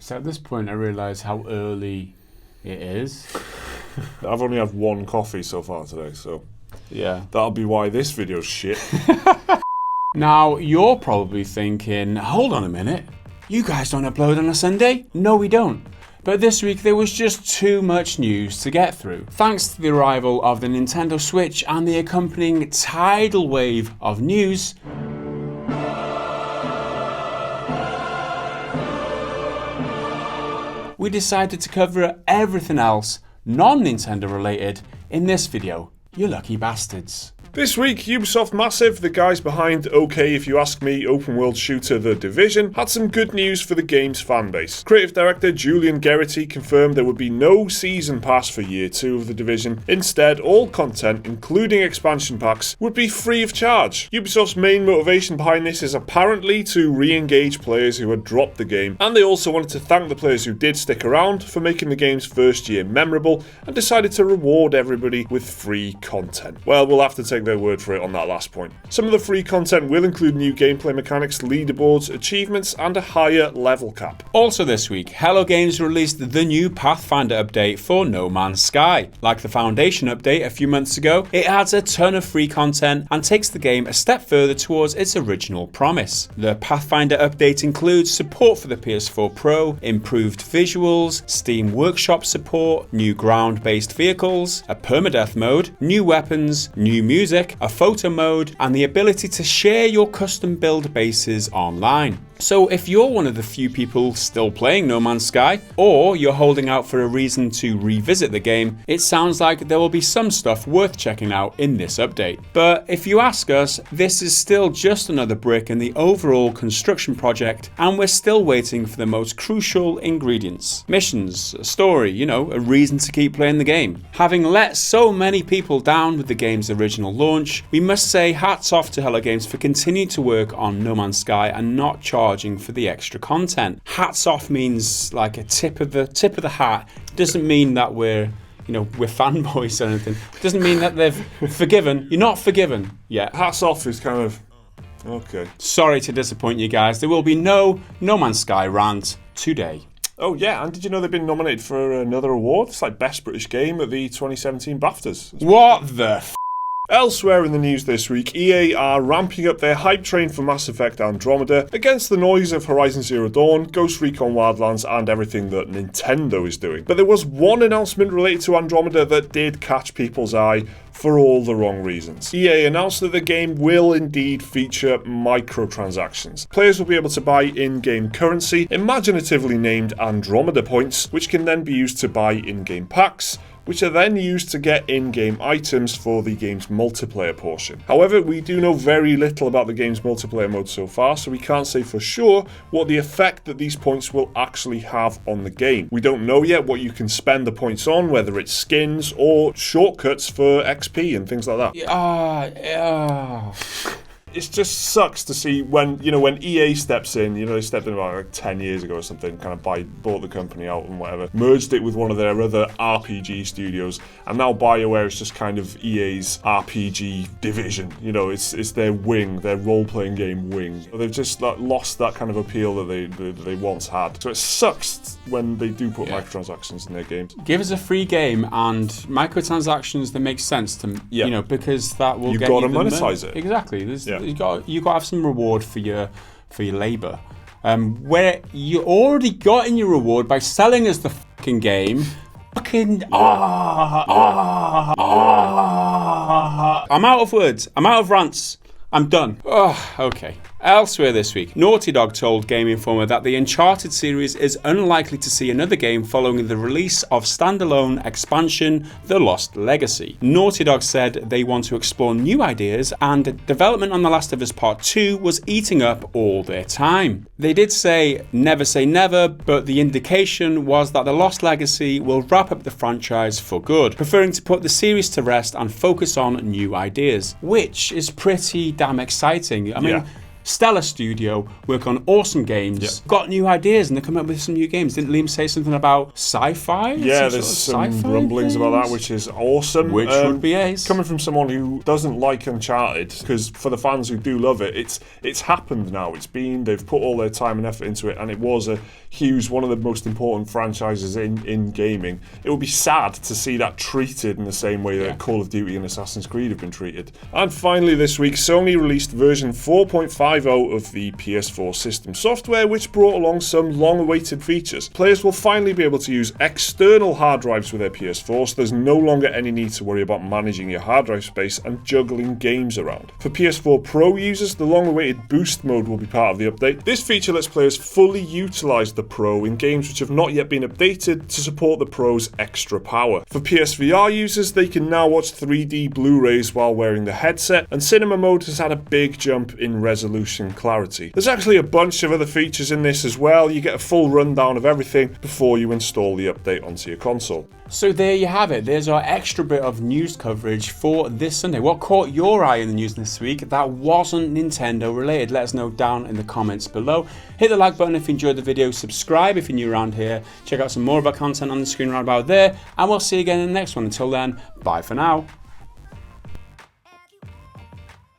So at this point, I realise how early it is. I've only had one coffee so far today, so Yeah. that'll be why this video's shit. Now, you're probably thinking, hold on a minute. You guys don't upload on a Sunday? No, we don't. But this week there was just too much news to get through. Thanks to the arrival of the Nintendo Switch and the accompanying tidal wave of news, we decided to cover everything else non-Nintendo related in this video. You lucky bastards. This week, Ubisoft Massive, the guys behind OK If You Ask Me open world shooter The Division, had some good news for the game's fanbase. Creative director Julian Gareth confirmed there would be no season pass for year 2 of The Division. Instead, all content, including expansion packs, would be free of charge. Ubisoft's main motivation behind this is apparently to re-engage players who had dropped the game, and they also wanted to thank the players who did stick around for making the game's first year memorable, and decided to reward everybody with free content. Well, we'll have to take their word for it on that last point. Some of the free content will include new gameplay mechanics, leaderboards, achievements, and a higher level cap. Also this week, Hello Games released the new Pathfinder update for No Man's Sky. Like the Foundation update a few months ago, it adds a ton of free content and takes the game a step further towards its original promise. The Pathfinder update includes support for the PS4 Pro, improved visuals, Steam Workshop support, new ground-based vehicles, a permadeath mode, new weapons, new music, a photo mode, and the ability to share your custom build bases online. So if you're one of the few people still playing No Man's Sky, or you're holding out for a reason to revisit the game, it sounds like there will be some stuff worth checking out in this update. But if you ask us, this is still just another brick in the overall construction project, and we're still waiting for the most crucial ingredients. Missions, a story, a reason to keep playing the game. Having let so many people down with the game's original launch, we must say hats off to Hello Games for continuing to work on No Man's Sky and not charging for the extra content. Hats off means like a tip of the hat. Doesn't mean that we're fanboys or anything. Doesn't mean that they've forgiven. You're not forgiven yet. Hats off is kind of okay. Sorry to disappoint you guys. There will be no Man's Sky rant today. Oh yeah, and did you know they've been nominated for another award? It's like Best British Game at the 2017 BAFTAs. What the Elsewhere in the news this week, EA are ramping up their hype train for Mass Effect Andromeda against the noise of Horizon Zero Dawn, Ghost Recon Wildlands, and everything that Nintendo is doing. But there was one announcement related to Andromeda that did catch people's eye for all the wrong reasons. EA announced that the game will indeed feature microtransactions. Players will be able to buy in-game currency, imaginatively named Andromeda points, which can then be used to buy in-game packs, which are then used to get in-game items for the game's multiplayer portion. However, we do know very little about the game's multiplayer mode so far, so we can't say for sure what the effect that these points will actually have on the game. We don't know yet what you can spend the points on, whether it's skins or shortcuts for XP and things like that. It just sucks to see when EA steps in, they stepped in about 10 years ago or something, kind of bought the company out and whatever, merged it with one of their other RPG studios, and now BioWare is just kind of EA's RPG division. It's their wing, their role-playing game wing. They've just lost that kind of appeal that they once had. So it sucks when they do put microtransactions in their games. Give us a free game and microtransactions that make sense to because that will You've get got to you monetize it. Exactly. You got to have some reward for your labour. Where you already got in your reward by selling us the fucking game. I'm out of words. I'm out of rants. I'm done. Okay. Elsewhere this week, Naughty Dog told Game Informer that the Uncharted series is unlikely to see another game following the release of standalone expansion The Lost Legacy. Naughty Dog said they want to explore new ideas, and development on The Last of Us Part 2 was eating up all their time. They did say never, but the indication was that The Lost Legacy will wrap up the franchise for good, preferring to put the series to rest and focus on new ideas, which is pretty damn exciting. I mean, stellar studio, work on awesome games, got new ideas, and they're coming up with some new games. Didn't Liam say something about sci-fi? Yeah, there's some rumblings about that, which is awesome. Which would be ace. Coming from someone who doesn't like Uncharted, because for the fans who do love it, it's happened now. They've put all their time and effort into it, and it was a huge, one of the most important franchises in gaming. It would be sad to see that treated in the same way that Call of Duty and Assassin's Creed have been treated. And finally this week, Sony released version 4.50 of the PS4 system software, which brought along some long-awaited features. Players will finally be able to use external hard drives with their PS4, so there's no longer any need to worry about managing your hard drive space and juggling games around. For PS4 Pro users, the long-awaited boost mode will be part of the update. This feature lets players fully utilize the Pro in games which have not yet been updated to support the Pro's extra power. For PSVR users, they can now watch 3D Blu-rays while wearing the headset, and cinema mode has had a big jump in resolution clarity. There's actually a bunch of other features in this as well. You get a full rundown of everything before you install the update onto your console. So there you have it. There's our extra bit of news coverage for this Sunday. What caught your eye in the news this week that wasn't Nintendo related? Let us know down in the comments below. Hit the like button if you enjoyed the video. Subscribe if you're new around here. Check out some more of our content on the screen right about there. And we'll see you again in the next one. Until then, bye for now.